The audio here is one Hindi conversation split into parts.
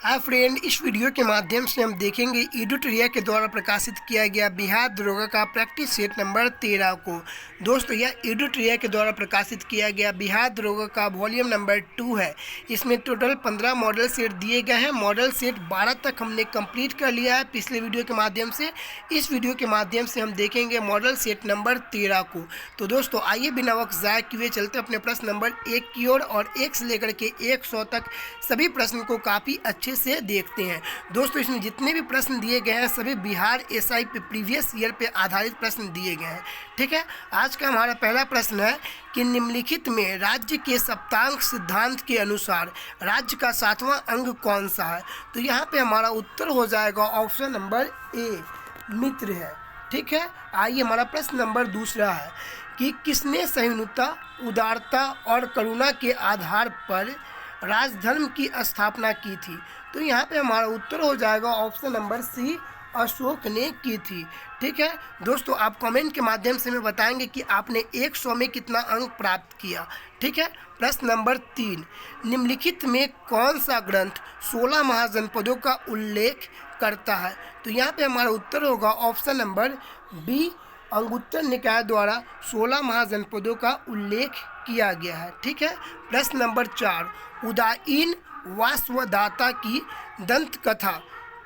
हाय फ्रेंड, इस वीडियो के माध्यम से हम देखेंगे एडुटोरिया के द्वारा प्रकाशित किया गया बिहार दरोगा का प्रैक्टिस सेट नंबर 13 को। दोस्तों, यह एडुटोरिया के द्वारा प्रकाशित किया गया बिहार दरोगा का वॉल्यूम नंबर 2 है। इसमें टोटल 15 मॉडल सेट दिए गए हैं। मॉडल सेट 12 तक हमने कंप्लीट कर लिया है पिछले वीडियो के माध्यम से। इस वीडियो के माध्यम से हम देखेंगे मॉडल सेट नंबर 13 को। तो दोस्तों, आइए बिना वक्त ज़ाय किए चलते अपने प्रश्न नंबर 1 की ओर और 1 से लेकर के 100 तक सभी प्रश्न को काफ़ी अच्छे से देखते हैं। दोस्तों, इसमें जितने भी प्रश्न दिए गए हैं सभी बिहार एसआई पे प्रीवियस ईयर पे आधारित प्रश्न दिए गए हैं। ठीक है, आज का हमारा पहला प्रश्न है कि निम्नलिखित में राज्य के सप्तांक सिद्धांत के अनुसार राज्य का 7वां अंग कौन सा है। तो यहाँ पे हमारा उत्तर हो जाएगा ऑप्शन नंबर ए, मित्र है। ठीक है, आइए हमारा प्रश्न नंबर दूसरा है कि किसने सहिष्णुता, उदारता और करुणा के आधार पर राजधर्म की स्थापना की थी। तो यहाँ पे हमारा उत्तर हो जाएगा ऑप्शन नंबर सी, अशोक ने की थी। ठीक है दोस्तों, आप कमेंट के माध्यम से हमें बताएंगे कि आपने 100 में कितना अंक प्राप्त किया। ठीक है, प्रश्न नंबर 3, निम्नलिखित में कौन सा ग्रंथ 16 महाजनपदों का उल्लेख करता है। तो यहाँ पे हमारा उत्तर होगा ऑप्शन नंबर बी, अंगुत्तर निकाय द्वारा 16 महाजनपदों का उल्लेख किया गया है। ठीक है, प्रश्न नंबर 4, उदाईन वासवदाता की दंत कथा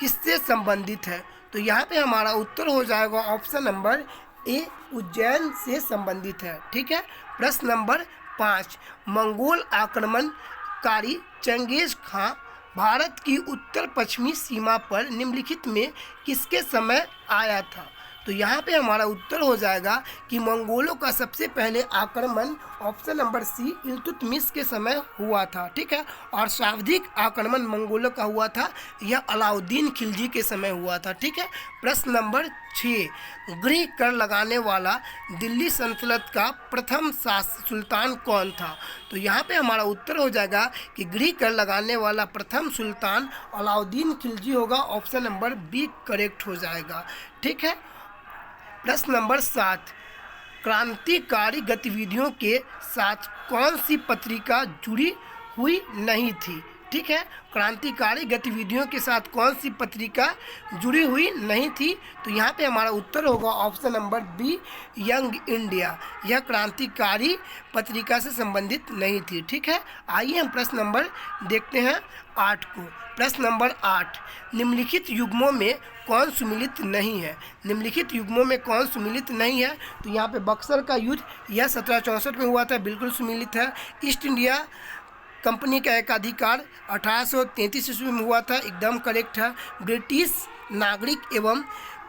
किससे संबंधित है। तो यहाँ पे हमारा उत्तर हो जाएगा ऑप्शन नंबर ए, उज्जैन से संबंधित है। ठीक है, प्रश्न नंबर 5, मंगोल आक्रमणकारी चंगेज खां भारत की उत्तर पश्चिमी सीमा पर निम्नलिखित में किसके समय आया था। तो यहाँ पे हमारा उत्तर हो जाएगा कि मंगोलों का सबसे पहले आक्रमण ऑप्शन नंबर सी, इल्तुतमिश के समय हुआ था। ठीक है, और सर्वाधिक आक्रमण मंगोलों का हुआ था यह अलाउद्दीन खिलजी के समय हुआ था। ठीक है, प्रश्न नंबर 6, गृह कर लगाने वाला दिल्ली सल्तनत का प्रथम सुल्तान कौन था। तो यहाँ पे हमारा उत्तर हो जाएगा कि गृह कर लगाने वाला प्रथम सुल्तान अलाउद्दीन खिलजी होगा। ऑप्शन नंबर बी करेक्ट हो जाएगा। ठीक है, प्रश्न नंबर 7, क्रांतिकारी गतिविधियों के साथ कौन सी पत्रिका जुड़ी हुई नहीं थी। ठीक है, क्रांतिकारी गतिविधियों के साथ कौन सी पत्रिका जुड़ी हुई नहीं थी। तो यहाँ पे हमारा उत्तर होगा option number B, young India. यह क्रांतिकारी पत्रिका से संबंधित नहीं थी। ठीक है, आइए हम प्रश्न नंबर देखते हैं 8 को। प्रश्न नंबर 8, निम्नलिखित युग्मों में कौन सुमिलित नहीं है। निम्नलिखित युग्मों में कौन सुमिलित नहीं है। तो यहाँ पे बक्सर का युद्ध यह 1764 में हुआ था, बिल्कुल सुमिलित है। ईस्ट इंडिया कंपनी का एकाधिकार 1833 ईस्वी में हुआ था, एकदम करेक्ट है। ब्रिटिश नागरिक एवं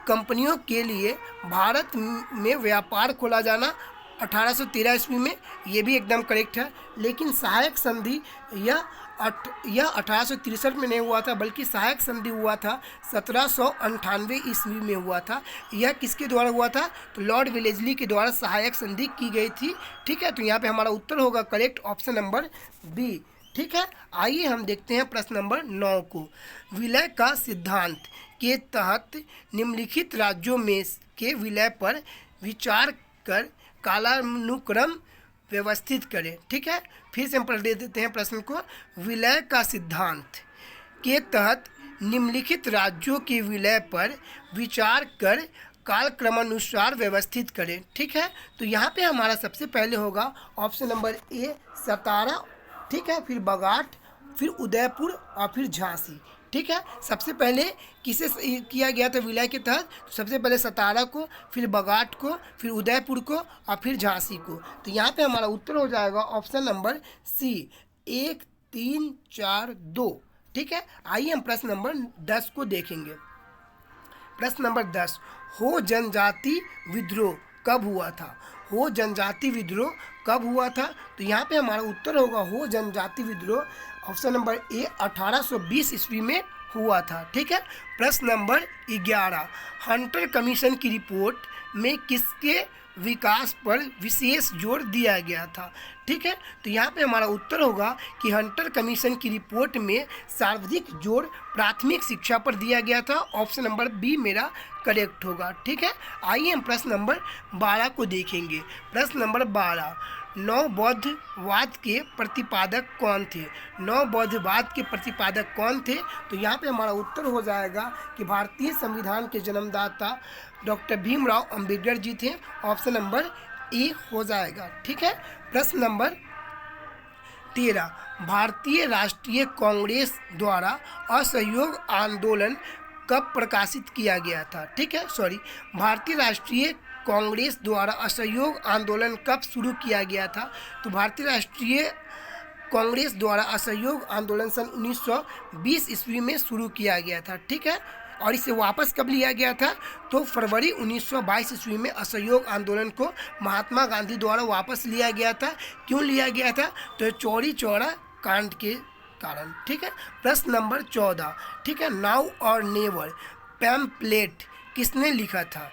कंपनियों के लिए भारत में व्यापार खोला जाना 1813 ईस्वी में, ये भी एकदम करेक्ट है। लेकिन सहायक संधि यह 1863 में नहीं हुआ था, बल्कि सहायक संधि हुआ था 1798 ईस्वी में हुआ था। यह किसके द्वारा हुआ था। तो लॉर्ड वेलेस्ली के द्वारा सहायक संधि की गई थी। ठीक है, तो यहाँ पे हमारा उत्तर होगा करेक्ट ऑप्शन नंबर बी। ठीक है, आइए हम देखते हैं प्रश्न नंबर 9 को। विलय का सिद्धांत के तहत निम्नलिखित राज्यों में के विलय पर विचार कर कालानुक्रम व्यवस्थित करें। ठीक है, फिर से हम पढ़ देते हैं प्रश्न को। विलय का सिद्धांत के तहत निम्नलिखित राज्यों के विलय पर विचार कर कालक्रमानुसार व्यवस्थित करें। ठीक है, तो यहाँ पे हमारा सबसे पहले होगा ऑप्शन नंबर ए, सतारा। ठीक है, फिर बगाट, फिर उदयपुर और फिर झांसी। ठीक है, सबसे पहले किसे किया गया था विलय के तहत। तो सबसे पहले सतारा को, फिर बगाट को, फिर उदयपुर को और फिर झांसी को। तो यहाँ पे हमारा उत्तर हो जाएगा ऑप्शन नंबर सी, 1, 3, 4, 2। ठीक है, आइए हम प्रश्न नंबर 10 को देखेंगे। प्रश्न नंबर 10, हो जनजाति विद्रोह कब हुआ था। हो जनजाति विद्रोह कब हुआ था। तो यहाँ पे हमारा उत्तर होगा हो जनजाति विद्रोह ऑप्शन नंबर ए, 1820 ईस्वी में हुआ था। ठीक है, प्रश्न नंबर 11, हंटर कमीशन की रिपोर्ट में किसके विकास पर विशेष जोर दिया गया था। ठीक है, तो यहाँ पे हमारा उत्तर होगा कि हंटर कमीशन की रिपोर्ट में सर्वाधिक जोर प्राथमिक शिक्षा पर दिया गया था। ऑप्शन नंबर बी मेरा करेक्ट होगा। ठीक है, आइए हम प्रश्न नंबर 12 को देखेंगे। प्रश्न नंबर 12, नवबौद्धवाद के प्रतिपादक कौन थे? नवबौद्धवाद के प्रतिपादक कौन थे? तो यहाँ पे हमारा उत्तर हो जाएगा कि भारतीय संविधान के जन्मदाता डॉक्टर भीमराव अंबेडकर जी थे। ऑप्शन नंबर ए हो जाएगा। ठीक है। प्रश्न नंबर 13, भारतीय राष्ट्रीय कांग्रेस द्वारा असहयोग आंदोलन कब प्रकाशित किया गया था? ठीक है, भारतीय राष्ट्रीय कांग्रेस द्वारा असहयोग आंदोलन कब शुरू किया गया था? तो भारतीय राष्ट्रीय कांग्रेस द्वारा असहयोग आंदोलन सन 1920 ईस्वी में शुरू किया गया था। ठीक है, और इसे वापस कब लिया गया था? तो फरवरी 1922 ईस्वी में असहयोग आंदोलन को महात्मा गांधी द्वारा वापस लिया गया था। क्यों लिया गया था? तो चौरी चौरा कांड के कारण। ठीक है। प्रश्न नंबर 14, ठीक है, नाउ और नेवर पैम्पलेट किसने लिखा था?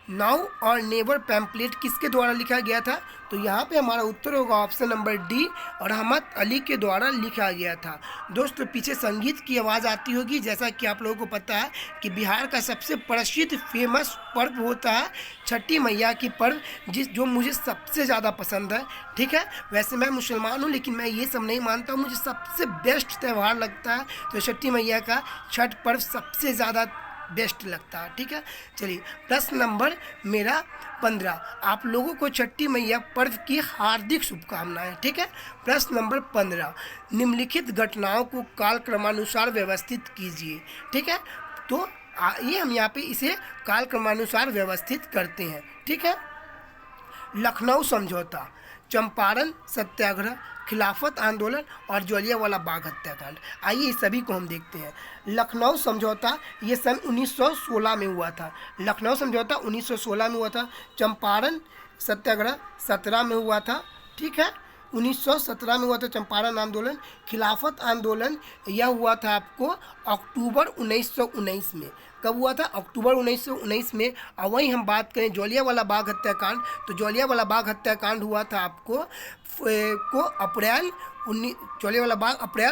नाउ और नेवर पैम्पलेट किसके द्वारा लिखा गया था? तो यहाँ पे हमारा उत्तर होगा ऑप्शन नंबर डी, रहमत अली के द्वारा लिखा गया था। दोस्तों पीछे संगीत की आवाज़ आती होगी। जैसा कि आप लोगों को पता है कि बिहार का सबसे प्रसिद्ध फेमस पर्व होता है छठी मैया की पर्व, जो मुझे सबसे ज़्यादा पसंद है। ठीक है, वैसे मैं मुसलमान हूँ लेकिन मैं ये सब नहीं मानता हूँ। मुझे सबसे बेस्ट त्यौहार लगता है तो छठी मैया का छठ पर्व सबसे ज़्यादा बेस्ट लगता है। ठीक है, चलिए प्रश्न नंबर मेरा 15, आप लोगों को छठी मैया पर्व की हार्दिक शुभकामनाएं। ठीक है। प्रश्न नंबर 15, निम्नलिखित घटनाओं को कालक्रमानुसार व्यवस्थित कीजिए। ठीक है, तो ये हम यहाँ पे इसे कालक्रमानुसार व्यवस्थित करते हैं। ठीक है, लखनऊ समझौता, चंपारण सत्याग्रह, खिलाफत आंदोलन और जलियांवाला बाग हत्याकांड। आइए इस सभी को हम देखते हैं। लखनऊ समझौता ये सन 1916 में हुआ था। लखनऊ समझौता 1916 में हुआ था। चंपारण सत्याग्रह 17 में हुआ था। ठीक है, 1917 में हुआ था चंपारण आंदोलन। खिलाफत आंदोलन यह हुआ था आपको अक्टूबर 1919 में। कब हुआ था? अक्टूबर 1919 में। और वहीं हम बात करें जलियांवाला बाग हत्याकांड, तो जलियांवाला बाग हत्याकांड हुआ था आपको अप्रैल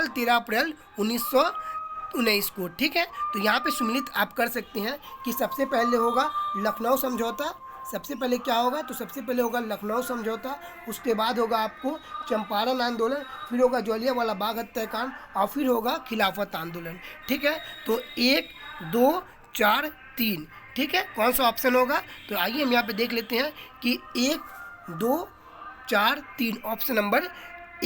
13 अप्रैल 1919 को। ठीक है, तो यहाँ पे सम्मिलित आप कर सकते हैं कि सबसे पहले होगा लखनऊ समझौता। सबसे पहले क्या होगा? तो सबसे पहले होगा लखनऊ समझौता, उसके बाद होगा आपको चंपारण आंदोलन, फिर होगा जलियांवाला बाग हत्याकांड और फिर होगा खिलाफत आंदोलन। ठीक है, तो 1 2 4 3। ठीक है, कौन सा ऑप्शन होगा? तो आइए हम यहाँ पे देख लेते हैं कि 1 2 4 3 ऑप्शन नंबर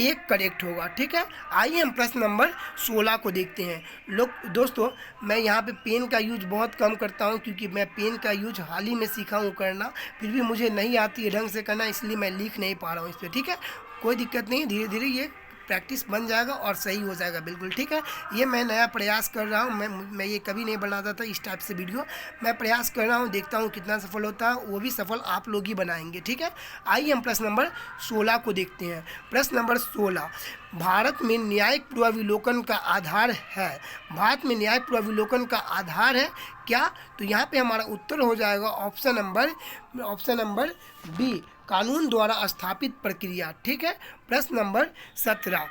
1 करेक्ट होगा। ठीक है, आइए हम प्रश्न नंबर 16 को देखते हैं। दोस्तों मैं यहाँ पे पेन का यूज बहुत कम करता हूँ क्योंकि मैं पेन का यूज हाल ही में सीखा हूँ करना, फिर भी मुझे नहीं आती है ढंग से करना, इसलिए मैं लिख नहीं पा रहा हूँ इस पर। ठीक है, कोई दिक्कत नहीं, धीरे धीरे ये प्रैक्टिस बन जाएगा और सही हो जाएगा बिल्कुल। ठीक है, ये मैं नया प्रयास कर रहा हूँ। मैं ये कभी नहीं बनाता था इस टाइप से वीडियो। मैं प्रयास कर रहा हूँ, देखता हूँ कितना सफल होता है। वो भी सफल आप लोग ही बनाएंगे। ठीक है, आइए हम प्रश्न नंबर 16 को देखते हैं। प्रश्न नंबर 16, भारत में न्यायिक पूर्वाविलोकन का आधार है। भारत में न्यायिक पूर्वाविलोकन का आधार है क्या? तो यहाँ पे हमारा उत्तर हो जाएगा ऑप्शन नंबर बी, कानून द्वारा स्थापित प्रक्रिया। ठीक है, प्रश्न नंबर 17,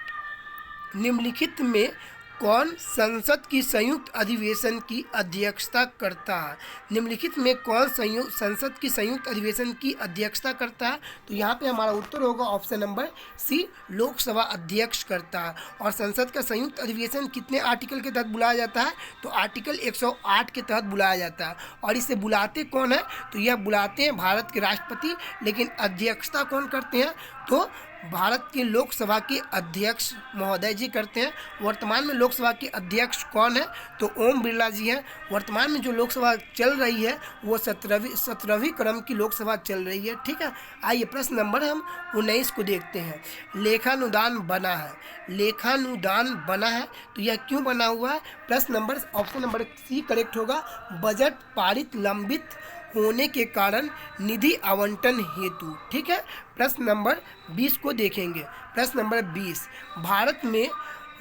निम्नलिखित में कौन संसद की संयुक्त अधिवेशन की अध्यक्षता करता है? निम्नलिखित में कौन संसद की संयुक्त अधिवेशन की अध्यक्षता करता है? तो यहाँ पे हमारा उत्तर होगा ऑप्शन नंबर सी, लोकसभा अध्यक्ष करता है। और संसद का संयुक्त अधिवेशन कितने आर्टिकल के तहत बुलाया जाता है? तो आर्टिकल 108 के तहत बुलाया जाता है। और इसे बुलाते कौन है? तो यह बुलाते हैं भारत के राष्ट्रपति, लेकिन अध्यक्षता कौन करते हैं? तो भारत के लोकसभा के अध्यक्ष महोदय जी करते हैं। वर्तमान में लोकसभा के अध्यक्ष कौन है? तो ओम बिरला जी हैं। वर्तमान में जो लोकसभा चल रही है वो 17वीं क्रम की लोकसभा चल रही है। ठीक है, आइए प्रश्न नंबर हम 19 को देखते हैं। लेखानुदान बना है। लेखानुदान बना है तो यह क्यों बना हुआ है? प्रश्न number option number C correct होगा, बजट पारित लंबित होने के कारण निधि आवंटन हेतु। ठीक है, प्रश्न नंबर 20 को देखेंगे। प्रश्न नंबर 20, भारत में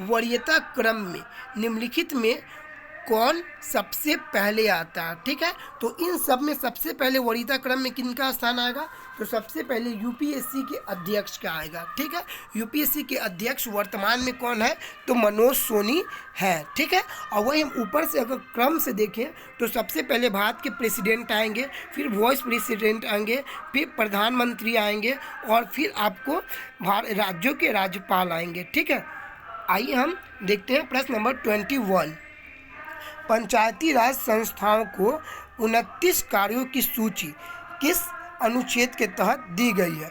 वरीयता क्रम में निम्नलिखित में कौन सबसे पहले आता है। ठीक है, तो इन सब में सबसे पहले वरीयता क्रम में किनका स्थान आएगा, तो सबसे पहले यूपीएससी के अध्यक्ष का आएगा। ठीक है, यूपीएससी के अध्यक्ष वर्तमान में कौन है, तो मनोज सोनी है। ठीक है, और वही हम ऊपर से अगर क्रम से देखें तो सबसे पहले भारत के प्रेसिडेंट आएंगे, फिर वाइस प्रेसिडेंट आएंगे, फिर प्रधानमंत्री आएंगे और फिर आपको राज्यों के राज्यपाल आएंगे। ठीक है, आइए हम देखते हैं प्रश्न नंबर 21। पंचायती राज संस्थाओं को 29 कार्यों की सूची किस अनुच्छेद के तहत दी गई है।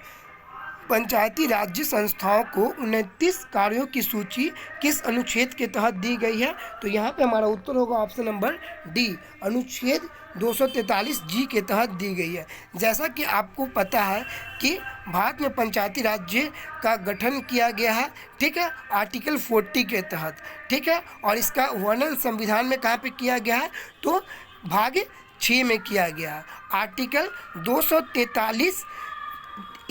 पंचायती राज्य संस्थाओं को 29 कार्यों की सूची किस अनुच्छेद के तहत दी गई है, तो यहाँ पे हमारा उत्तर होगा ऑप्शन नंबर डी, अनुच्छेद 243 जी के तहत दी गई है। जैसा कि आपको पता है कि भारत में पंचायती राज्य का गठन किया गया है। ठीक है, आर्टिकल 40 के तहत। ठीक है, और इसका वर्णन संविधान में कहाँ पे किया गया है, तो भाग 6 में किया गया है। आर्टिकल 243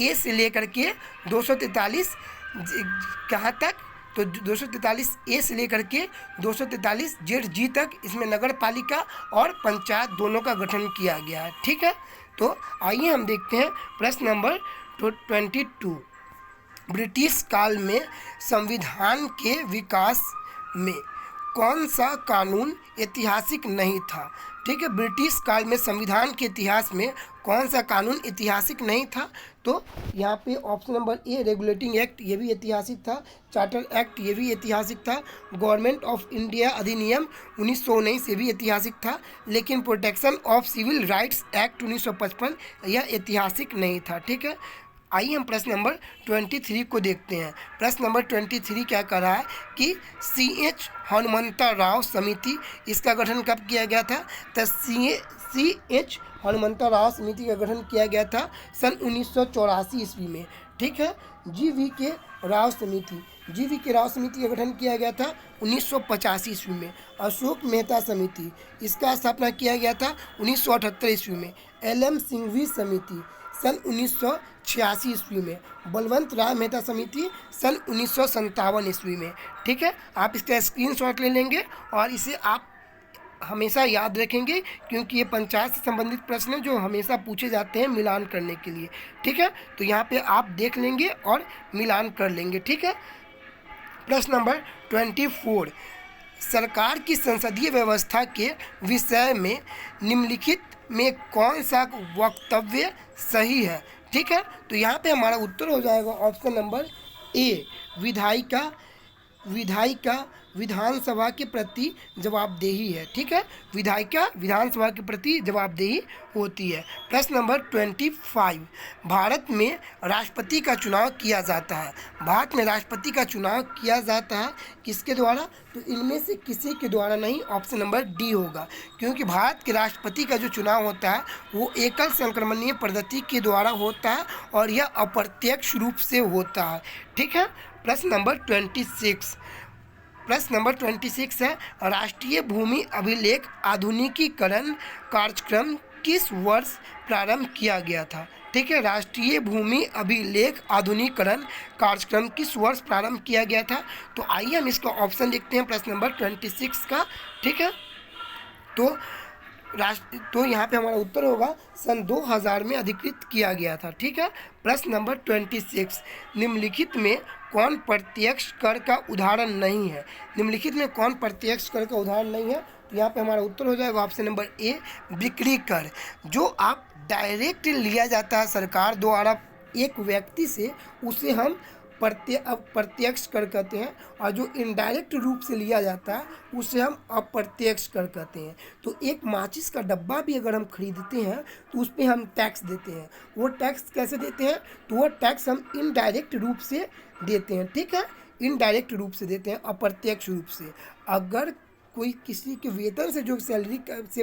ए से लेकर के 243 कहाँ तक, तो 243 ए से लेकर के 243 जेड जी तक इसमें नगर पालिका और पंचायत दोनों का गठन किया गया है। ठीक है, तो आइए हम देखते हैं प्रश्न नंबर 22। ब्रिटिश काल में संविधान के विकास में कौन सा कानून ऐतिहासिक नहीं था। ठीक है, ब्रिटिश काल में संविधान के इतिहास में कौन सा कानून ऐतिहासिक नहीं था, तो यहाँ पे ऑप्शन नंबर ए रेगुलेटिंग एक्ट, ये भी ऐतिहासिक था। चार्टर एक्ट, ये भी ऐतिहासिक था। गवर्नमेंट ऑफ इंडिया अधिनियम 1919 ये भी ऐतिहासिक था। लेकिन protection of civil rights act 1955 यह ऐतिहासिक नहीं था। ठीक है, आइए हम प्रश्न नंबर 23 को देखते हैं। प्रश्न नंबर 23 क्या कर रहा है कि CH हनुमंता राव समिति, इसका गठन कब किया गया था, तो CH हनुमंता राव समिति का गठन किया गया था सन 1984 ईस्वी में। ठीक है, GV राव समिति का गठन किया गया था 1985 ईस्वी में। अशोक मेहता समिति, इसका स्थापना किया गया था 1978 ईस्वी में। LM सिंघवी समिति सन 1986 ईस्वी में। बलवंत राय मेहता समिति सन 1957 ईस्वी में। ठीक है, आप इसका स्क्रीनशॉट ले लेंगे और इसे आप हमेशा याद रखेंगे, क्योंकि ये पंचायत से संबंधित प्रश्न हैं जो हमेशा पूछे जाते हैं मिलान करने के लिए। ठीक है, तो यहाँ पे आप देख लेंगे और मिलान कर लेंगे। ठीक है, प्रश्न नंबर 24। सरकार की संसदीय व्यवस्था के विषय में निम्नलिखित में कौन सा वक्तव्य सही है। ठीक है, तो यहाँ पे हमारा उत्तर हो जाएगा ऑप्शन नंबर ए, विधायिका विधानसभा के प्रति जवाबदेही है। ठीक है, विधायिका विधानसभा के प्रति जवाबदेही होती है। प्रश्न नंबर 25। भारत में राष्ट्रपति का चुनाव किया जाता है। भारत में राष्ट्रपति का चुनाव किया जाता है किसके द्वारा, तो इनमें से किसी के द्वारा नहीं, ऑप्शन नंबर डी होगा। क्योंकि भारत के राष्ट्रपति का जो चुनाव होता है वो एकल संक्रमणीय पद्धति के द्वारा होता है और यह अप्रत्यक्ष रूप से होता है। ठीक है, प्रश्न नंबर 26 है राष्ट्रीय भूमि अभिलेख आधुनिकीकरण कार्यक्रम किस वर्ष प्रारंभ किया गया था। ठीक है, राष्ट्रीय भूमि अभिलेख आधुनिकीकरण कार्यक्रम किस वर्ष प्रारंभ किया गया था, तो आइए हम इसका ऑप्शन देखते हैं प्रश्न नंबर 26 का। ठीक है, तो यहाँ पे हमारा उत्तर होगा सन 2000 में अधिकृत किया गया था। ठीक है, प्रश्न नंबर 26। निम्नलिखित में कौन प्रत्यक्ष कर का उदाहरण नहीं है। निम्नलिखित में कौन प्रत्यक्ष कर का उदाहरण नहीं है, तो यहाँ पे हमारा उत्तर हो जाएगा ऑप्शन नंबर ए, बिक्री कर। जो आप डायरेक्ट लिया जाता है सरकार द्वारा एक व्यक्ति से, उसे हम प्रत्यक्ष कर कहते हैं, और जो इनडायरेक्ट रूप से लिया जाता है उसे हम अप्रत्यक्ष कर कहते हैं। तो एक माचिस का डब्बा भी अगर हम खरीदते हैं तो उस पर हम टैक्स देते हैं। वो टैक्स कैसे देते हैं, तो वो टैक्स हम इनडायरेक्ट रूप से देते हैं। ठीक है, इनडायरेक्ट रूप से देते हैं, अप्रत्यक्ष रूप से। अगर कोई किसी के वेतन से जो सैलरी से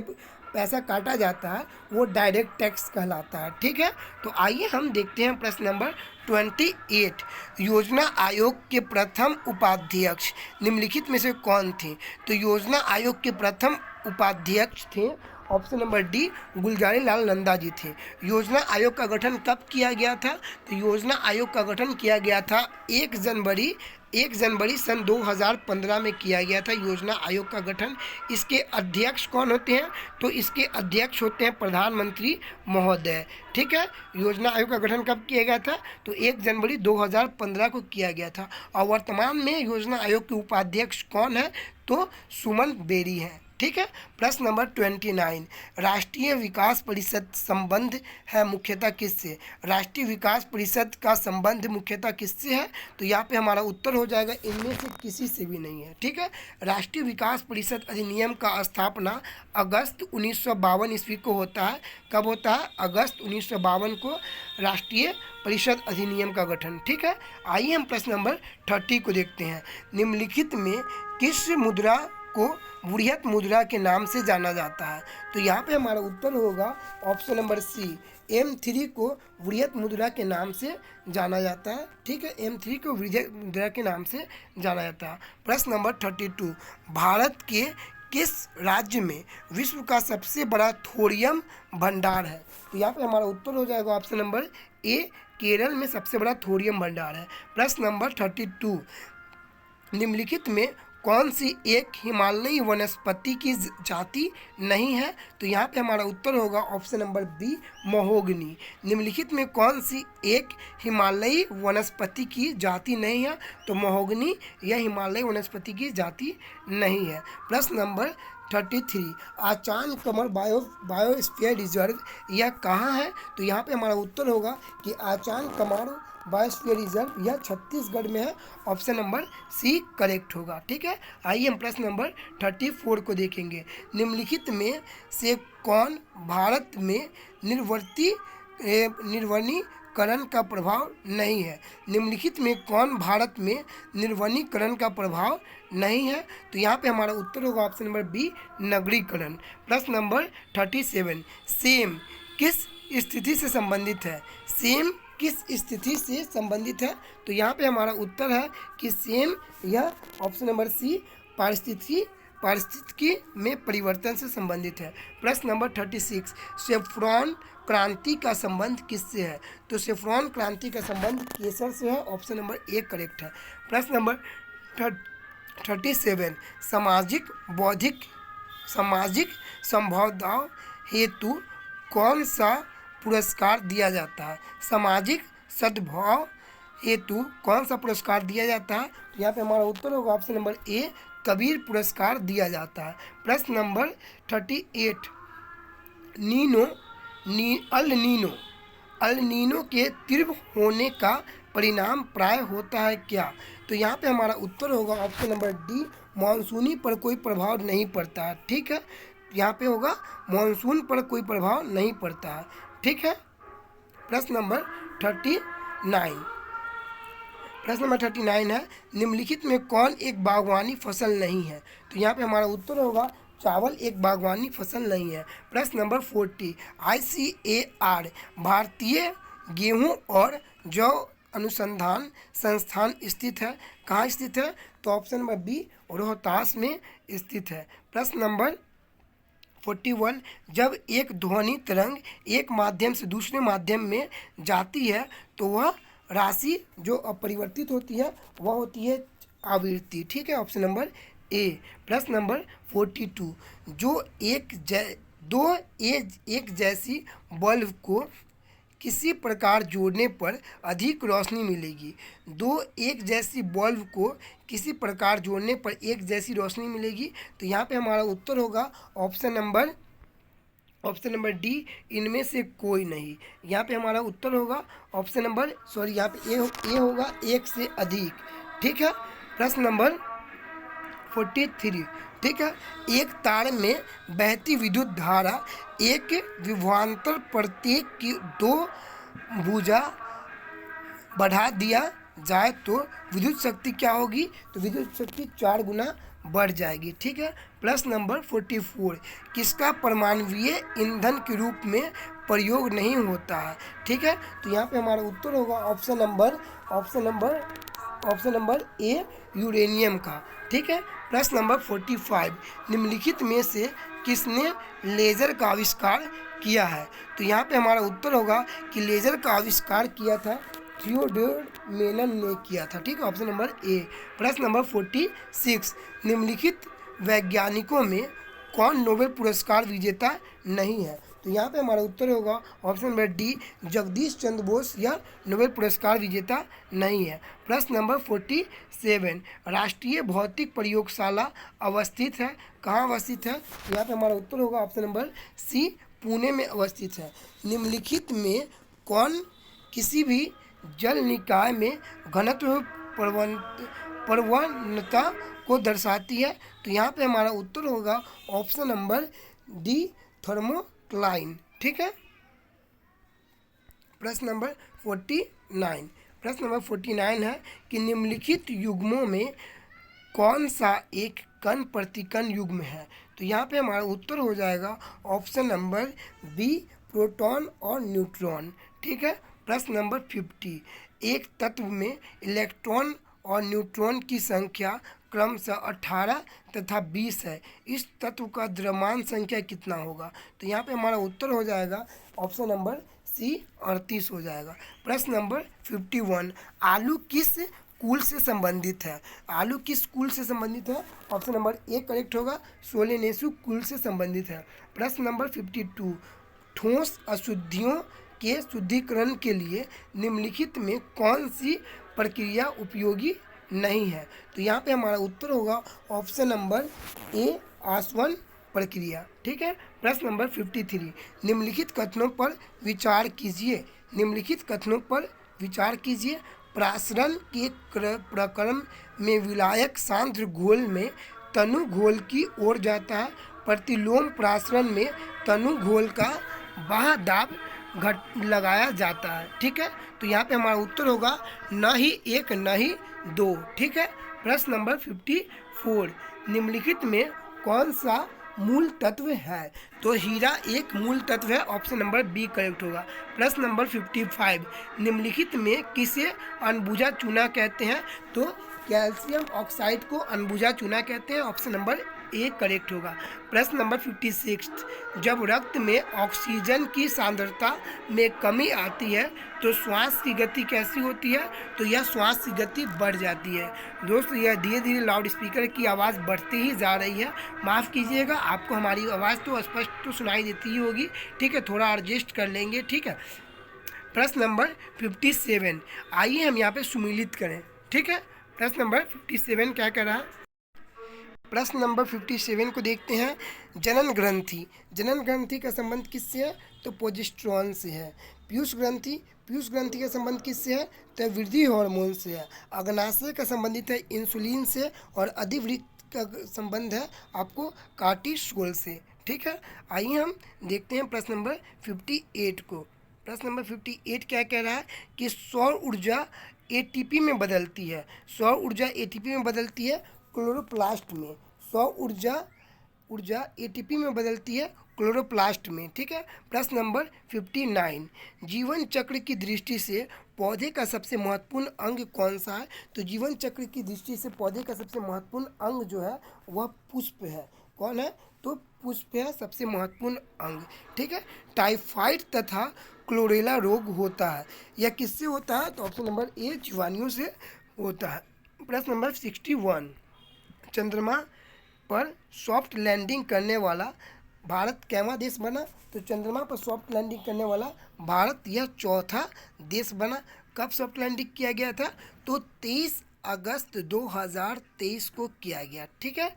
पैसा काटा जाता है वो डायरेक्ट टैक्स कहलाता है। ठीक है, तो आइए हम देखते हैं प्रश्न नंबर 28। योजना आयोग के प्रथम उपाध्यक्ष निम्नलिखित में से कौन थे, तो योजना आयोग के प्रथम उपाध्यक्ष थे option number D Gulzari Lal Nanda ji थे। योजना आयोग का गठन कब किया गया था? तो योजना आयोग का गठन किया गया था 1 जनवरी सन 2015 में किया गया था योजना आयोग का गठन। इसके अध्यक्ष कौन होते हैं? तो इसके अध्यक्ष होते हैं प्रधानमंत्री महोदय। ठीक है, योजना आयोग का गठन कब किया गया था? तो 1 जनवरी 2015 को किया गया था। और वर्तमान में योजना आयोग के उपाध्यक्ष कौन है? तो सुमन बेरी हैं। ठीक है, प्रश्न नंबर 29, राष्ट्रीय विकास परिषद संबंध है मुख्यतः किससे? राष्ट्रीय विकास परिषद का संबंध मुख्यतः किससे है? तो यहाँ पे हमारा उत्तर हो जाएगा इनमें से किसी से भी नहीं है। ठीक है, राष्ट्रीय विकास परिषद अधिनियम का स्थापना अगस्त 1952 ईस्वी को होता है। कब होता है? अगस्त 1952 को राष्ट्रीय परिषद अधिनियम का गठन। ठीक है, आइए हम प्रश्न नंबर 30 को देखते हैं। निम्नलिखित में किस मुद्रा को वृहत मुद्रा के नाम से जाना जाता है? तो यहाँ पे हमारा उत्तर होगा ऑप्शन नंबर सी, M3 को वृहत मुद्रा के नाम से जाना जाता है। ठीक है, M3 को वृहत मुद्रा के नाम से जाना जाता है। प्रश्न नंबर 32, भारत के किस राज्य में विश्व का सबसे बड़ा थोरियम भंडार है? तो यहाँ पे हमारा उत्तर हो जाएगा ऑप्शन नंबर ए, केरल में सबसे बड़ा थोरियम भंडार है। प्रश्न नंबर 32, निम्नलिखित में कौन सी एक हिमालयी वनस्पति की जाति नहीं है? तो यहाँ पे हमारा उत्तर होगा ऑप्शन नंबर बी, महोगनी। निम्नलिखित में कौन सी एक हिमालयी वनस्पति की जाति नहीं है? तो महोगनी यह हिमालयी वनस्पति की जाति नहीं है। प्रश्न नंबर 33, आचान कमर बायोस्फीयर रिजर्व यह कहाँ है? तो यहाँ पे हमारा उत्तर होगा कि आचान कमर बायोस्फीयर रिजर्व यह छत्तीसगढ़ में है। ऑप्शन नंबर सी करेक्ट होगा। ठीक है, आइए हम प्रश्न नंबर 34 को देखेंगे। निम्नलिखित में से कौन भारत में निर्वनीकरण का प्रभाव नहीं है? निम्नलिखित में कौन भारत में निर्वनीकरण का प्रभाव नहीं है? तो यहाँ पे हमारा उत्तर होगा ऑप्शन नंबर बी, नगरीकरण। प्रश्न नंबर 37, सेम किस स्थिति से संबंधित है? सेम किस स्थिति से संबंधित है? तो यहाँ पे हमारा उत्तर है कि सेम यह ऑप्शन नंबर सी, पारिस्थितिकी में परिवर्तन से संबंधित है। प्रश्न नंबर 36, सेफ्रॉन क्रांति का संबंध किससे है? तो सेफ्रॉन क्रांति का संबंध केसर से है। ऑप्शन नंबर ए करेक्ट है। प्रश्न नंबर 37, सामाजिक संभावनाओं हेतु कौन सा पुरस्कार दिया जाता है? सामाजिक सद्भाव हेतु कौन सा पुरस्कार दिया जाता है? तो यहाँ पे हमारा उत्तर होगा ऑप्शन नंबर ए, कबीर पुरस्कार दिया जाता है। प्रश्न नंबर 38, अल नीनो के तीव्र होने का परिणाम प्राय होता है क्या? तो यहाँ पे हमारा उत्तर होगा ऑप्शन नंबर डी, मानसूनी पर कोई प्रभाव नहीं पड़ता है। ठीक है, यहाँ पे होगा मानसून पर कोई प्रभाव नहीं पड़ता है। ठीक है, प्रश्न नंबर 39 है, निम्नलिखित में कौन एक बागवानी फसल नहीं है? तो यहाँ पे हमारा उत्तर होगा चावल एक बागवानी फसल नहीं है। प्रश्न नंबर 40, ICAR भारतीय गेहूं और जौ अनुसंधान संस्थान स्थित है, कहाँ स्थित है? तो ऑप्शन नंबर बी, रोहतास में स्थित है। प्रश्न नंबर 41, जब एक ध्वनि तरंग एक माध्यम से दूसरे माध्यम में जाती है तो वह राशि जो अपरिवर्तित होती है वह होती है आवृत्ति। ठीक है, ऑप्शन नंबर ए। प्रश्न नंबर 42, जो एक जैसी बल्ब को किसी प्रकार जोड़ने पर अधिक रोशनी मिलेगी? दो एक जैसी बल्ब को किसी प्रकार जोड़ने पर एक जैसी रोशनी मिलेगी? तो यहाँ पे हमारा उत्तर होगा ऑप्शन नंबर डी, इनमें से कोई नहीं। यहाँ पे हमारा उत्तर होगा ऑप्शन नंबर यहाँ पे ए होगा, एक से अधिक। ठीक है, प्रश्न नंबर 43, ठीक है, एक तार में बहती विद्युत धारा एक विभवांतर प्रत्येक की 2 भुजा बढ़ा दिया जाए तो विद्युत शक्ति क्या होगी? तो विद्युत शक्ति 4 गुना बढ़ जाएगी। ठीक है, प्रश्न नंबर 44, किसका परमाणुीय ईंधन के रूप में प्रयोग नहीं होता है? ठीक है, तो यहाँ पे हमारा उत्तर होगा ऑप्शन नंबर ए, यूरेनियम का। ठीक है, प्रश्न नंबर 45, निम्नलिखित में से किसने लेज़र का आविष्कार किया है? तो यहाँ पे हमारा उत्तर होगा कि लेज़र का आविष्कार किया था थियोडोर मेनन ने किया था। ठीक है, ऑप्शन नंबर ए। प्रश्न नंबर 46, निम्नलिखित वैज्ञानिकों में कौन नोबेल पुरस्कार विजेता नहीं है? तो यहाँ पे हमारा उत्तर होगा option number D, Jagdish Chandra Bose यह नोबेल पुरस्कार विजेता नहीं है। प्रश्न नंबर 47, राष्ट्रीय भौतिक प्रयोगशाला अवस्थित है, कहाँ अवस्थित है? तो यहाँ पे हमारा उत्तर होगा ऑप्शन नंबर सी, पुणे में अवस्थित है। निम्नलिखित में कौन किसी भी जल निकाय में घनत्व प्रवणता को दर्शाती है? तो यहाँ पे हमारा उत्तर होगा ऑप्शन नंबर डी, थर्मोक्लाइन। ठीक है। प्रश्न नंबर 49, प्रश्न नंबर 49 है कि निम्नलिखित युग्मों में कौन सा एक कण प्रतिकण युग्म है? तो यहाँ पे हमारा उत्तर हो जाएगा ऑप्शन नंबर बी, प्रोटॉन और न्यूट्रॉन। ठीक है। प्रश्न नंबर 50, एक तत्व में इलेक्ट्रॉन और न्यूट्रॉन की संख्या क्रमशः 18 तथा 20 है, इस तत्व का द्रव्यमान संख्या कितना होगा? तो यहाँ पे हमारा उत्तर हो जाएगा ऑप्शन नंबर सी, 38 हो जाएगा। प्रश्न नंबर 51, आलू किस कुल से संबंधित है? आलू किस कुल से संबंधित है? ऑप्शन नंबर ए करेक्ट होगा, सोलेनेसु कुल से संबंधित है। प्रश्न नंबर 52, ठोस अशुद्धियों के शुद्धिकरण के लिए निम्नलिखित में कौन सी प्रक्रिया उपयोगी नहीं है? तो यहाँ पे हमारा उत्तर होगा ऑप्शन नंबर ए, आसवन प्रक्रिया। ठीक है। प्रश्न नंबर 53, निम्नलिखित कथनों पर विचार कीजिए, निम्नलिखित कथनों पर विचार कीजिए। प्रासरण के प्रक्रम में विलायक सांद्र घोल में तनु घोल की ओर जाता है, प्रतिलोम प्रासरण में तनु घोल का बाह्य दाब घट लगाया जाता है। ठीक है। तो यहाँ पे हमारा उत्तर होगा न ही एक न ही दो। ठीक है। प्रश्न नंबर 54, निम्नलिखित में कौन सा मूल तत्व है? तो हीरा एक मूल तत्व है, ऑप्शन नंबर बी करेक्ट होगा। प्रश्न नंबर 55, निम्नलिखित में किसे अनबुझा चूना कहते हैं? तो कैल्शियम ऑक्साइड को अनबुझा चूना कहते हैं, ऑप्शन नंबर ए करेक्ट होगा। प्रश्न नंबर 56, जब रक्त में ऑक्सीजन की सांद्रता में कमी आती है तो श्वास की गति कैसी होती है? तो यह श्वास की गति बढ़ जाती है। दोस्तों, यह धीरे धीरे लाउड स्पीकर की आवाज़ बढ़ती ही जा रही है, माफ़ कीजिएगा, आपको हमारी आवाज़ तो स्पष्ट तो सुनाई देती ही होगी। ठीक है, थोड़ा एडजस्ट कर लेंगे। ठीक है। प्रश्न नंबर 57, आइए हम यहाँ पे सुमिलित करें। ठीक है। प्रश्न नंबर 57 क्या कह रहा है? प्रश्न नंबर 57 को देखते हैं। जनन ग्रंथि, जनन ग्रंथि का संबंध किससे है? तो प्रोजेस्टेरोन से है। पीयूष ग्रंथि, पीयूष ग्रंथि का संबंध किससे है? तो वृद्धि हार्मोन से है। अग्नाशय का संबंधित है इंसुलिन से, और अधिवृक्क का संबंध है आपको कार्टिसोल से। ठीक है। आइए हम देखते हैं प्रश्न नंबर 58 को। प्रश्न नंबर 58 क्या कह रहा है कि सौर ऊर्जा एटीपी में बदलती है, सौर ऊर्जा एटीपी में बदलती है क्लोरोप्लास्ट में, सौर ऊर्जा एटीपी में बदलती है क्लोरोप्लास्ट में। ठीक है। प्रश्न नंबर 59, जीवन चक्र की दृष्टि से पौधे का सबसे महत्वपूर्ण अंग कौन सा है? तो जीवन चक्र की दृष्टि से पौधे का सबसे महत्वपूर्ण अंग जो है वह पुष्प है। कौन है? तो पुष्प है सबसे महत्वपूर्ण अंग। ठीक है। टाइफाइड तथा क्लोरेला रोग होता है, यह किससे होता है? तो ऑप्शन नंबर ए, जीवाणुओं से होता है। प्रश्न नंबर 61, चंद्रमा पर सॉफ्ट लैंडिंग करने वाला भारत कैवा देश बना? तो चंद्रमा पर सॉफ्ट लैंडिंग करने वाला भारत यह चौथा देश बना। कब सॉफ्ट लैंडिंग किया गया था? तो 23 अगस्त 2023 को किया गया। ठीक है।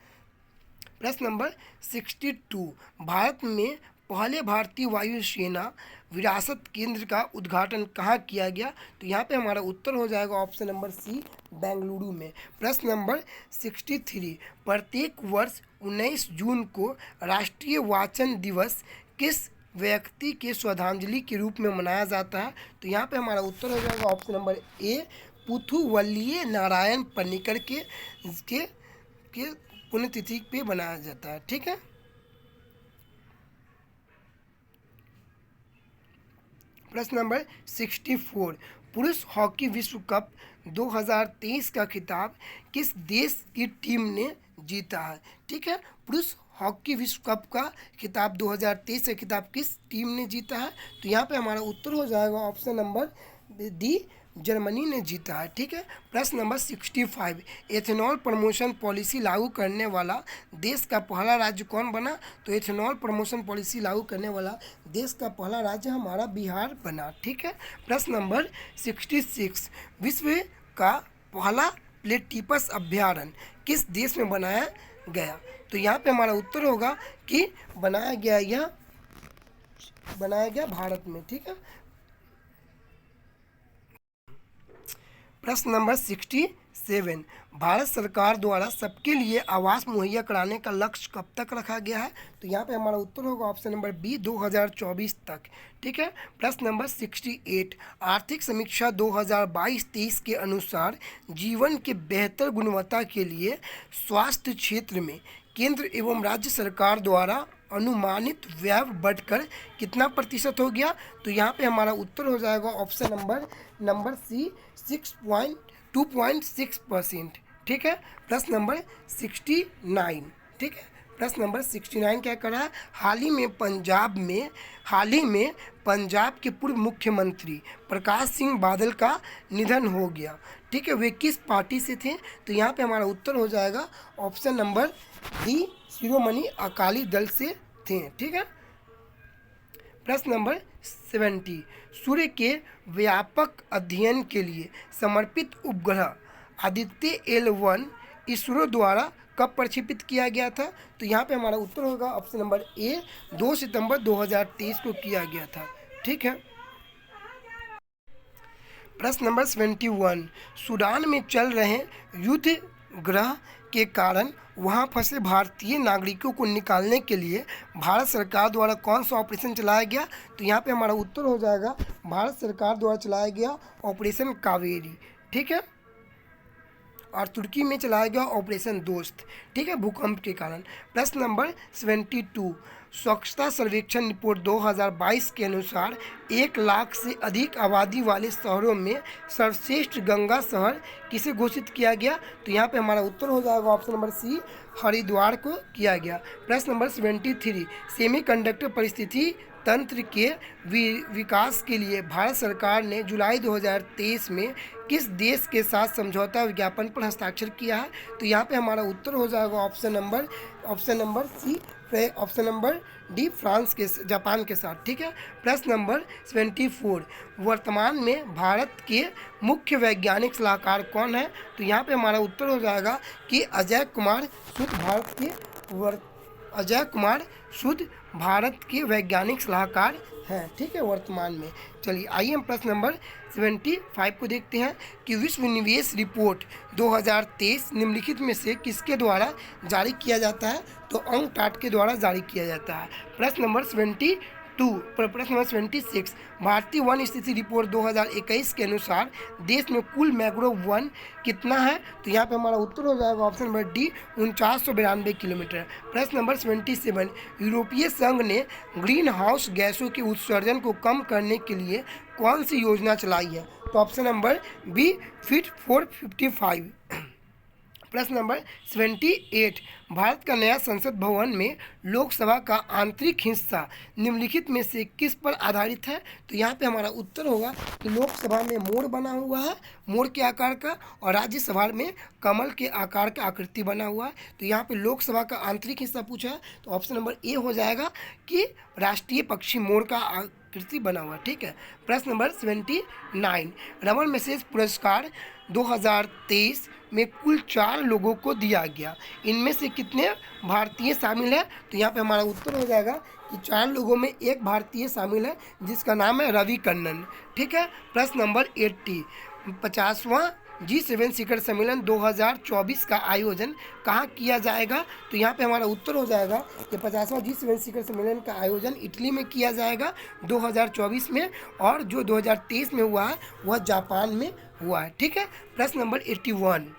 प्रश्न नंबर 62, भारत में पहले भारतीय वायुसेना विरासत केंद्र का उद्घाटन कहाँ किया गया? तो यहाँ पे हमारा उत्तर हो जाएगा ऑप्शन नंबर सी, बेंगलुरु में। प्रश्न नंबर 63, प्रत्येक वर्ष 19 जून को राष्ट्रीय वाचन दिवस किस व्यक्ति के श्रद्धांजलि के रूप में मनाया जाता है? तो यहाँ पे हमारा उत्तर हो जाएगा ऑप्शन नंबर ए, पुथुवल्लिय नारायण पनिकर के पुण्यतिथि पे बनाया जाता है। ठीक है। प्रश्न नंबर 64, पुरुष हॉकी विश्व कप 2023 का खिताब किस देश की टीम ने जीता है। ठीक है, पुरुष हॉकी विश्व कप का खिताब 2023 का खिताब किस टीम ने जीता है? तो यहाँ पे हमारा उत्तर हो जाएगा ऑप्शन नंबर डी, जर्मनी ने जीता है। ठीक है, प्रश्न नंबर 65, एथेनॉल प्रमोशन पॉलिसी लागू करने वाला देश का पहला राज्य कौन बना? तो एथेनॉल प्रमोशन पॉलिसी लागू करने वाला देश का पहला राज्य हमारा बिहार बना। ठीक है, प्रश्न नंबर 66, विश्व का पहला प्लेटिपस अभ्यारण्य किस देश में बनाया गया? तो यहाँ पे हमारा उत्तर होगा कि बनाया गया भारत में। ठीक है, प्रश्न नंबर 67, भारत सरकार द्वारा सबके लिए आवास मुहैया कराने का लक्ष्य कब तक रखा गया है? तो यहाँ पे हमारा उत्तर होगा ऑप्शन नंबर बी, 2024 तक। ठीक है, प्रश्न नंबर 68, आर्थिक समीक्षा 2022-23 के अनुसार जीवन के बेहतर गुणवत्ता के लिए स्वास्थ्य क्षेत्र में केंद्र एवं राज्य सरकार द्वारा अनुमानित व्यय बढ़कर कितना प्रतिशत हो गया? तो यहाँ पे हमारा उत्तर हो जाएगा ऑप्शन नंबर सी, 2.6%। ठीक है, प्रश्न नंबर 69। ठीक है, प्रश्न नंबर 69 क्या कर रहा है? हाल ही में पंजाब के पूर्व मुख्यमंत्री प्रकाश सिंह बादल का निधन हो गया। ठीक है, वे किस पार्टी से थे? तो यहाँ पे हमारा उत्तर हो जाएगा option number D, Shiromani Akali Dal से थे। ठीक है, प्रश्न नंबर 70, सूर्य के व्यापक अध्ययन के लिए समर्पित उपग्रह आदित्य L1 इसरो द्वारा कब प्रक्षेपित किया गया था? तो यहाँ पे हमारा उत्तर होगा ऑप्शन नंबर ए, 2 सितंबर 2023 को किया गया था। ठीक है, प्रश्न नंबर 71, सूडान में चल रहे युद्ध ग्रह के कारण वहां फंसे भारतीय नागरिकों को निकालने के लिए भारत सरकार द्वारा कौन सा ऑपरेशन चलाया गया? तो यहाँ पे हमारा उत्तर हो जाएगा भारत सरकार द्वारा चलाया गया ऑपरेशन कावेरी। ठीक है, और तुर्की में चलाया गया ऑपरेशन दोस्त। ठीक है, भूकंप के कारण। प्रश्न नंबर 72, स्वच्छता सर्वेक्षण रिपोर्ट 2022 के अनुसार 1 लाख से अधिक आबादी वाले शहरों में सर्वश्रेष्ठ गंगा शहर किसे घोषित किया गया? तो यहाँ पे हमारा उत्तर हो जाएगा ऑप्शन नंबर सी, हरिद्वार को किया गया। प्रश्न नंबर 73, सेमीकंडक्टर परिस्थिति तंत्र के विकास के लिए भारत सरकार ने जुलाई 2023 में किस देश के साथ समझौता विज्ञापन पर हस्ताक्षर किया है? तो यहाँ पे हमारा उत्तर हो जाएगा option number C, option number D, Japan के साथ। ठीक है, प्रश्न नंबर 74, वर्तमान में भारत के मुख्य वैज्ञानिक सलाहकार कौन है? तो यहाँ पे हमारा उत्तर हो जाएगा कि अजय कुमार सूद भारत के वैज्ञानिक सलाहकार हैं। ठीक है, वर्तमान में। चलिए आइए हम प्रश्न नंबर 75 को देखते हैं कि विश्व निवेश रिपोर्ट 2023 निम्नलिखित में से किसके द्वारा जारी किया जाता है? तो UNCTAD के द्वारा जारी किया जाता है। प्रश्न नंबर 76, भारतीय वन स्थिति रिपोर्ट 2021 के अनुसार देश में कुल मैंग्रोव वन कितना है? तो यहाँ पे हमारा उत्तर हो जाएगा ऑप्शन नंबर डी, 4992 किलोमीटर। प्रश्न नंबर 77, यूरोपीय संघ ने ग्रीन हाउस गैसों के उत्सर्जन को कम करने के लिए कौन सी योजना चलाई है? तो option number B, fit for 55। प्रश्न नंबर 78, भारत का नया संसद भवन में लोकसभा का आंतरिक हिस्सा निम्नलिखित में से किस पर आधारित है? तो यहाँ पे हमारा उत्तर होगा कि लोकसभा में मोर बना हुआ है, मोर के आकार का, और राज्यसभा में कमल के आकार का आकृति बना हुआ है। तो यहाँ पे लोकसभा का आंतरिक हिस्सा पूछा है, तो ऑप्शन नंबर ए हो जाएगा कि राष्ट्रीय पक्षी मोर का आकृति बना हुआ। ठीक है, प्रश्न नंबर 79, रमन मैसेज पुरस्कार 2023 में कुल 4 लोगों को दिया गया, इनमें से कितने भारतीय शामिल हैं? तो यहाँ पे हमारा उत्तर हो जाएगा कि 4 लोगों में एक भारतीय शामिल है जिसका नाम है रवि कन्नन। ठीक है, प्रश्न नंबर 80, 50वां G7 शिखर सम्मेलन 2024 का आयोजन कहाँ किया जाएगा? तो यहाँ पे हमारा उत्तर हो जाएगा कि 50वां G7 शिखर सम्मेलन का आयोजन इटली में किया जाएगा 2024 में, और जो 2023 में हुआ है वह जापान में हुआ है। ठीक है, प्रश्न नंबर 81,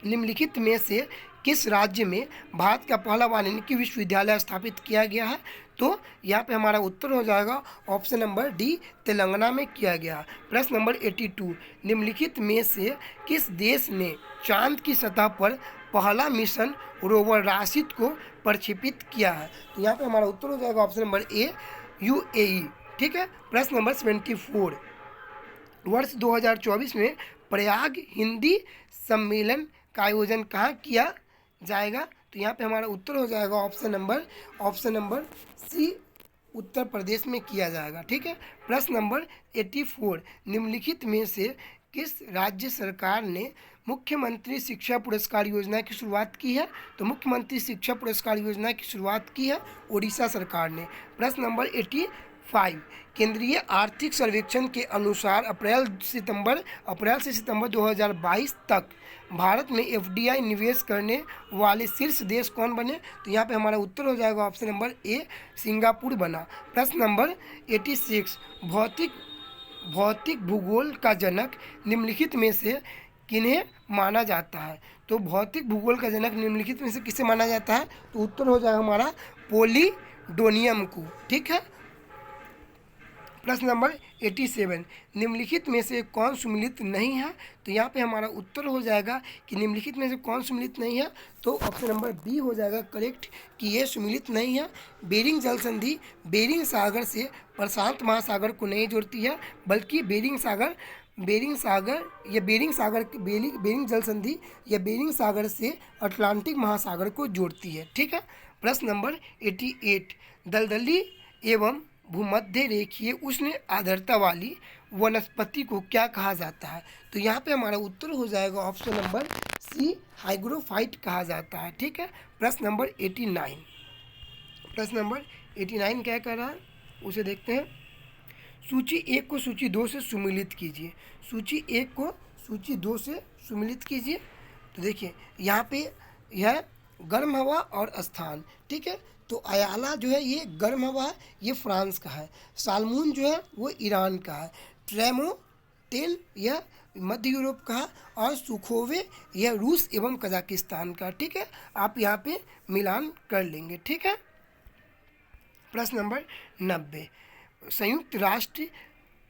निम्नलिखित में से किस राज्य में भारत का पहला वानिकी विश्वविद्यालय स्थापित किया गया है? तो यहाँ पे हमारा उत्तर हो जाएगा ऑप्शन नंबर डी, तेलंगाना में किया गया। प्रश्न नंबर 82, निम्नलिखित में से किस देश ने चांद की सतह पर पहला मिशन रोवर राशिद को प्रक्षेपित किया है? तो यहाँ पे हमारा उत्तर हो जाएगा ऑप्शन नंबर ए UAE। ठीक है। प्रश्न नंबर 74, वर्ष 2024 में प्रयाग हिंदी सम्मेलन का आयोजन कहाँ किया जाएगा? तो यहाँ पे हमारा उत्तर हो जाएगा ऑप्शन नंबर सी, उत्तर प्रदेश में किया जाएगा। ठीक है। प्रश्न नंबर 84, निम्नलिखित में से किस राज्य सरकार ने मुख्यमंत्री शिक्षा पुरस्कार योजना की शुरुआत की है? तो मुख्यमंत्री शिक्षा पुरस्कार योजना की शुरुआत की है उड़ीसा सरकार ने। प्रश्न नंबर 85, केंद्रीय आर्थिक सर्वेक्षण के अनुसार अप्रैल से सितंबर 2022 तक भारत में FDI निवेश करने वाले शीर्ष देश कौन बने? तो यहाँ पे हमारा उत्तर हो जाएगा ऑप्शन नंबर ए, सिंगापुर बना। प्रश्न नंबर 86, भौतिक भूगोल का जनक निम्नलिखित में से किन्हें माना जाता है? तो भौतिक भूगोल का जनक निम्नलिखित में से किसे माना जाता है? तो उत्तर हो जाएगा हमारा पोलिडोनियम को। ठीक है। प्रश्न नंबर 87, निम्नलिखित में से कौन सुमिलित नहीं है? तो यहाँ पे हमारा उत्तर हो जाएगा कि निम्नलिखित में से कौन सुमिलित नहीं है? तो ऑप्शन नंबर बी हो जाएगा करेक्ट कि ये सुमिलित नहीं है। बेरिंग जल संधि बेरिंग सागर से प्रशांत महासागर को नहीं जोड़ती है, बल्कि बेरिंग जल संधि या बेरिंग सागर से अटलांटिक महासागर को जोड़ती है। ठीक है। प्रश्न नंबर 88, दलदली एवं भूमध्य रेखीय उष्ण आर्द्रता वाली वनस्पति को क्या कहा जाता है? तो यहाँ पे हमारा उत्तर हो जाएगा ऑप्शन नंबर सी, हाइग्रोफाइट कहा जाता है। ठीक है। प्रश्न नंबर 89 क्या कह रहा है उसे देखते हैं। सूची 1 को सूची 2 से सुमिलित कीजिए। सूची 1 को सूची 2 से सुमिलित कीजिए। तो देखिए यहाँ पे यह गर्म हवा और स्थान। ठीक है। तो अयाला जो है ये गर्म हवा है, ये फ्रांस का है। सालमून जो है वो ईरान का है। ट्रेमोटेल यह मध्य यूरोप का है। और सुखोवे यह रूस एवं कजाकिस्तान का। ठीक है। आप यहाँ पे मिलान कर लेंगे। ठीक है। प्रश्न नंबर 90, संयुक्त राष्ट्र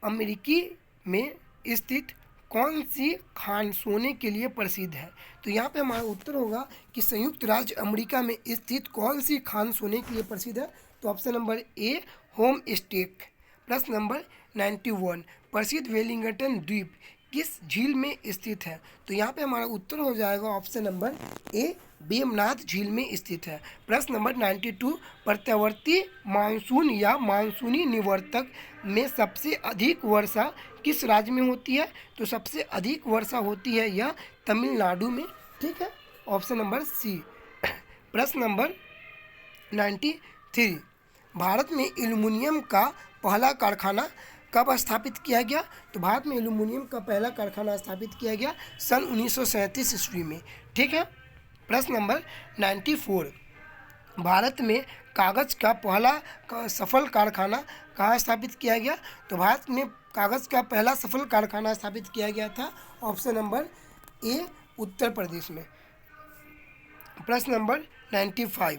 अमेरिकी में स्थित कौन सी खान सोने के लिए प्रसिद्ध है? तो यहाँ पे हमारा उत्तर होगा कि संयुक्त राज्य अमेरिका में स्थित कौन सी खान सोने के लिए प्रसिद्ध है? तो option number A, home stake. प्रश्न नंबर 91, प्रसिद्ध वेलिंगटन द्वीप किस झील में स्थित है? तो यहाँ पे हमारा उत्तर हो जाएगा ऑप्शन नंबर ए, बेमनाथ झील में स्थित है। प्रश्न नंबर 92, प्रत्यावर्ती मानसून या मानसूनी निवर्तक में सबसे अधिक वर्षा किस राज्य में होती है? तो सबसे अधिक वर्षा होती है यह तमिलनाडु में। ठीक है। Option number C. प्रश्न नंबर 93, भारत में एल्युमिनियम का पहला कारखाना कब स्थापित किया गया? तो भारत में एल्युमिनियम का पहला कारखाना स्थापित किया गया सन 1937 ईस्वी में। ठीक है। प्रश्न नंबर 94, भारत में कागज़ का पहला सफल कारखाना कहाँ स्थापित किया गया? तो भारत में कागज़ का पहला सफल कारखाना स्थापित किया गया था ऑप्शन नंबर ए, उत्तर प्रदेश में। प्रश्न नंबर 95,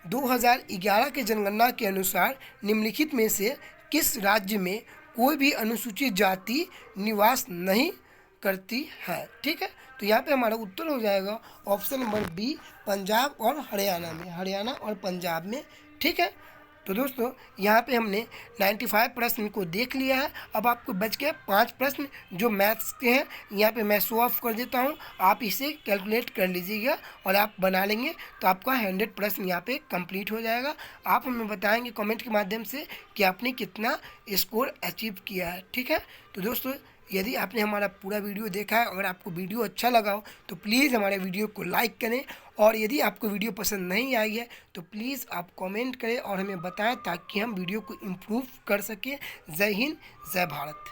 2011 के जनगणना के अनुसार निम्नलिखित में से किस राज्य में कोई भी अनुसूचित जाति निवास नहीं करती है? ठीक है। तो यहाँ पे हमारा उत्तर हो जाएगा ऑप्शन नंबर बी, पंजाब और हरियाणा और पंजाब में। ठीक है। तो दोस्तों यहाँ पे हमने 95 प्रश्न को देख लिया है। अब आपको बच गए 5 प्रश्न जो मैथ्स के हैं। यहाँ पे मैं शो ऑफ कर देता हूँ, आप इसे कैलकुलेट कर लीजिएगा और आप बना लेंगे तो आपका 100 प्रश्न यहाँ पे कंप्लीट हो जाएगा। आप हमें बताएंगे कमेंट के माध्यम से कि आपने कितना स्कोर अचीव किया है। ठीक है। तो दोस्तों यदि आपने हमारा पूरा वीडियो देखा है, अगर आपको वीडियो अच्छा लगा हो तो प्लीज़ हमारे वीडियो को लाइक करें, और यदि आपको वीडियो पसंद नहीं आई है तो प्लीज़ आप कमेंट करें और हमें बताएं ताकि हम वीडियो को इम्प्रूव कर सकें। जय हिंद, जय भारत।